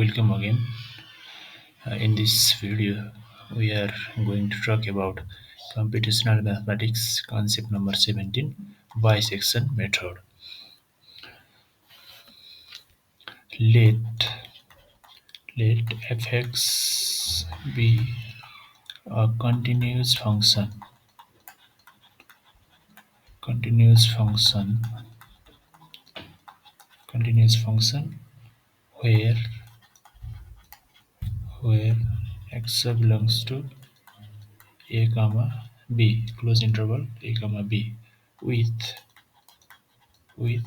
welcome again. In this video, we are going to talk about computational mathematics concept number 17, bisection method. Let fx be a continuous function, continuous function where where x belongs to a comma b, close interval a comma b, with with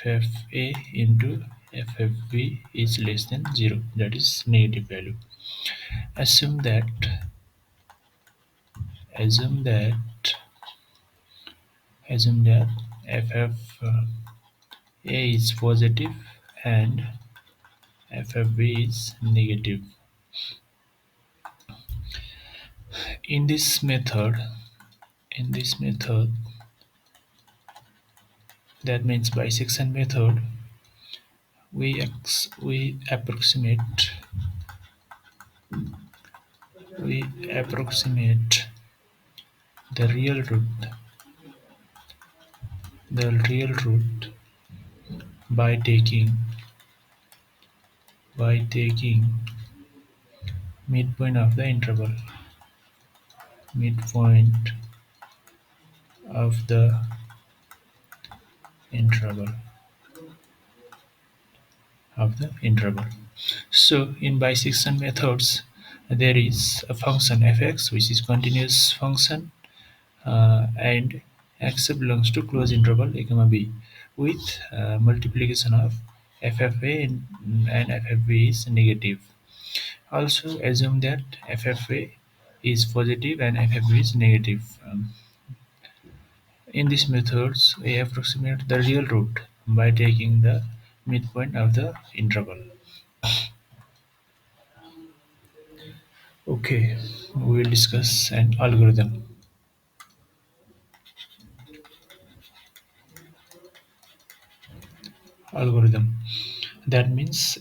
ffa into ffb is less than 0, that is negative value. assume that assume that assume that ffa is positive and ffb is negative. in this method in this method that means bisection method, we approximate the real root by taking midpoint of the midpoint of the interval So in bisection methods, there is a function fx which is continuous function, and x belongs to closed interval a comma b, with multiplication of ffa and ffb is negative. Also assume that ffa is positive and ffb is negative. In these methods, we approximate the real root by taking the midpoint of the interval. Okay, we will discuss an algorithm. Algorithm. That means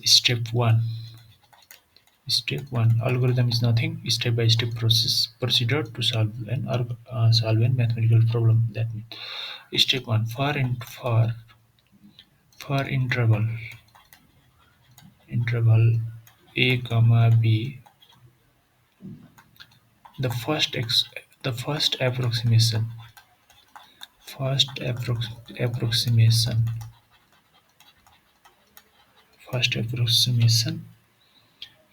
Step one. Algorithm is nothing. Step-by-step procedure to solve a mathematical problem. That means step one. For interval a comma b, the first approximation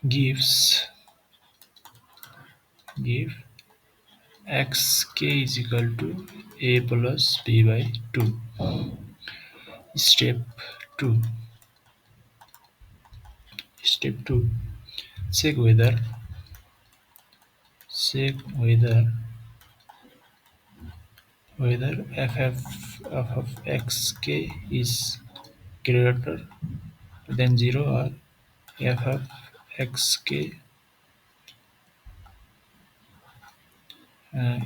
gives give xk is equal to a plus b by 2. Step 2. Step 2. Check whether f of xk is greater than 0 or f of xk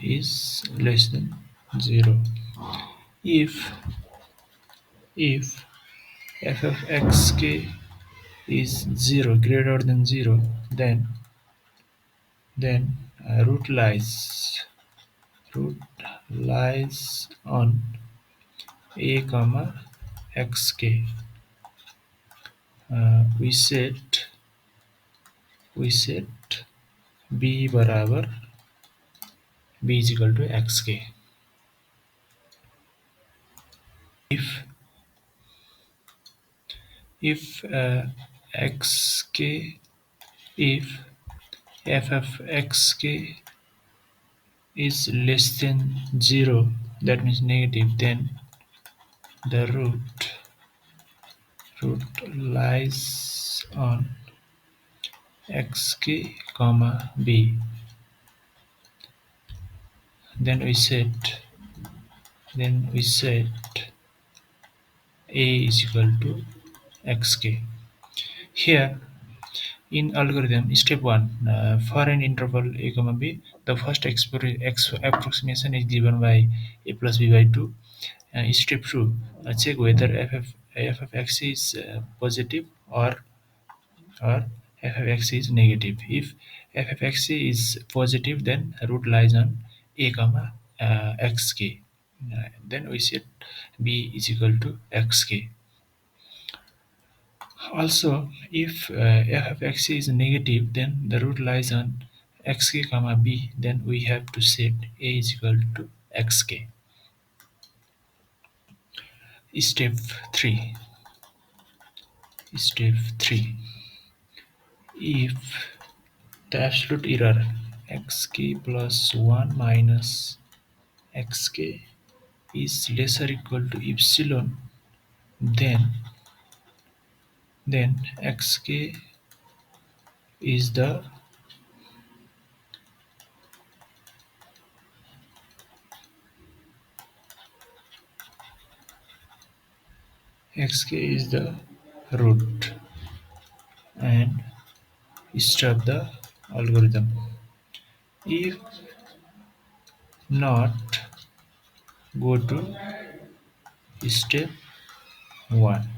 is less than 0. If f of xk is 0 greater than 0, then root lies on a comma xk. We set b बराबर b is equal to xk. If xk if f of xk is less than 0, that means negative, then the root lies on xk comma b. Then we set a is equal to xk. Here in algorithm, step 1, for an interval a comma b, the first approximation is given by a plus b by 2. Step 2, check whether f of x is positive or or f of x is negative. If f of x is positive, then root lies on a comma xk. Then we set b is equal to xk. Also, if f of x is negative, then the root lies on xk comma b. Then we have to set a is equal to xk. Step 3. Step 3. If the absolute error xk plus 1 minus xk is lesser equal to epsilon, then xk is the root and stop the algorithm. If not, go to step 1.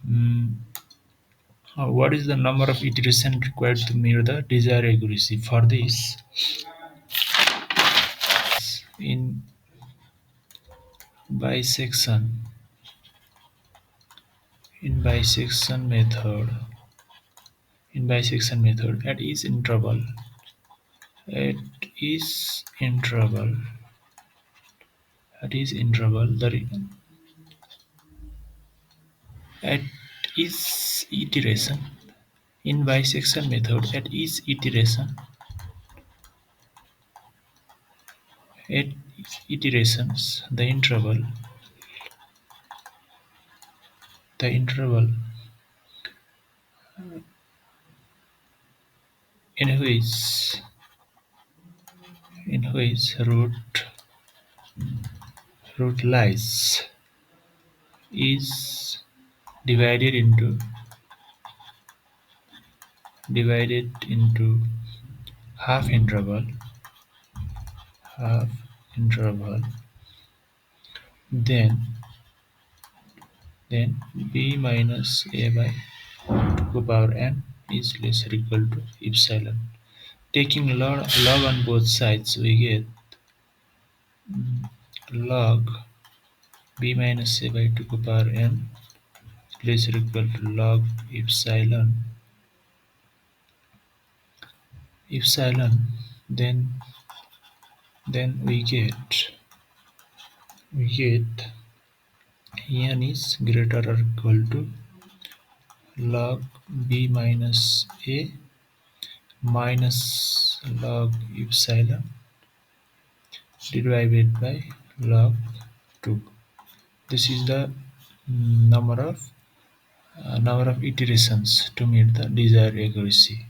Mm, what is the number of iterations required to meet the desired accuracy? For this, in bisection in bisection method at each interval at each interval the at each iteration in bisection method at each iteration at iterations the interval in which root lies is divided into half interval half interval, then b minus a by 2 power n is less or equal to epsilon. Taking log on both sides, we get log b minus a by 2 power n less or equal to log epsilon. Then we get n is greater or equal to log b minus a minus log epsilon divided by log 2. This is the number of iterations to meet the desired accuracy.